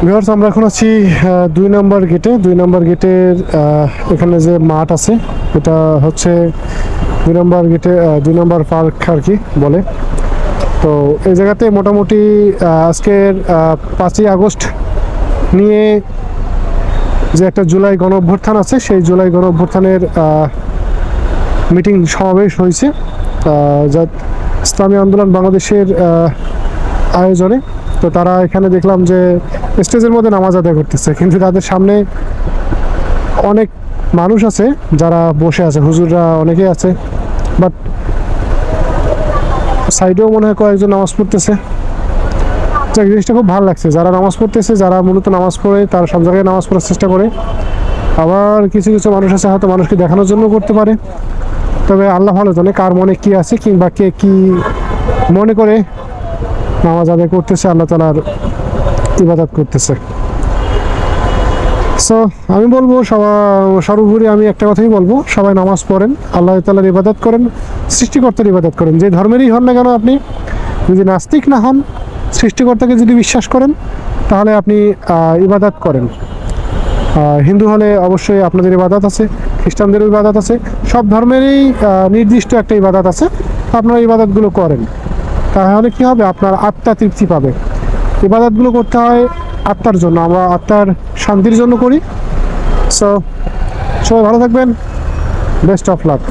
Viewers, আমরা এখন আছি 2 নম্বর গেটে। 2 নম্বর গেটের এখানে যে মাঠ আছে এটা হচ্ছে 2 নম্বর গেটে 2 নম্বর পার্ক আর কি বলে। তো এই জায়গাতে মোটামুটি আজকের 5ই আগস্ট নিয়ে যে একটা জুলাই গণ অভ্যুত্থান আছে, সেই জুলাই গণ অভ্যুত্থানের মিটিং সমাবেশ হয়েছে যা ইসলামী আন্দোলন বাংলাদেশের আয়োজনে। তো তারা এখানে দেখলাম যে স্টেজের মধ্যে নামাজ আদায় করতেছে, কিন্তু তাদের সামনে অনেক মানুষ আছে যারা বসে আছে, হুজুররা অনেকেই আছে, বাট সাইডেও মনে হয় কয়েকজন নামাজ পড়তেছে। জিনিসটা খুব ভালো লাগছে, যারা নামাজ পড়তেছে, যারা মূলত নামাজ পড়ে তারা সব জায়গায় নামাজ পড়ার চেষ্টা করে। আবার কিছু কিছু মানুষ আছে হয়তো মানুষকে দেখানোর জন্য করতে পারে, তবে আল্লাহ ভালো জানে কার মনে কি আছে কিংবা কে কি মনে করে নামাজ আদায় করতেছে, আল্লাহ তাআলার ইবাদত করতেছে। সো আমি বলবো সর্বোপরি আমি একটা কথাই বলবো, সবাই নামাজ পড়েন, আল্লাহ তাআলার ইবাদত করেন, সৃষ্টিকর্তার ইবাদত করেন। যে ধর্মেরই হন না কেন, আপনি যদি নাস্তিক না হন, সৃষ্টিকর্তাকে যদি বিশ্বাস করেন, তাহলে আপনি ইবাদত করেন। হিন্দু হলে অবশ্যই আপনাদের ইবাদত আছে, খ্রিস্টানদেরও ইবাদত আছে, সব ধর্মেরই নির্দিষ্ট একটা ইবাদত আছে। আপনারা ইবাদতগুলো করেন, তাহলে কি হবে, আপনার আত্মা তৃপ্তি পাবে। ইবাদতগুলো করতে হয় আত্মার জন্য, আমরা আত্মার শান্তির জন্য করি। সো সবাই ভালো থাকবেন, বেস্ট অফ লাক।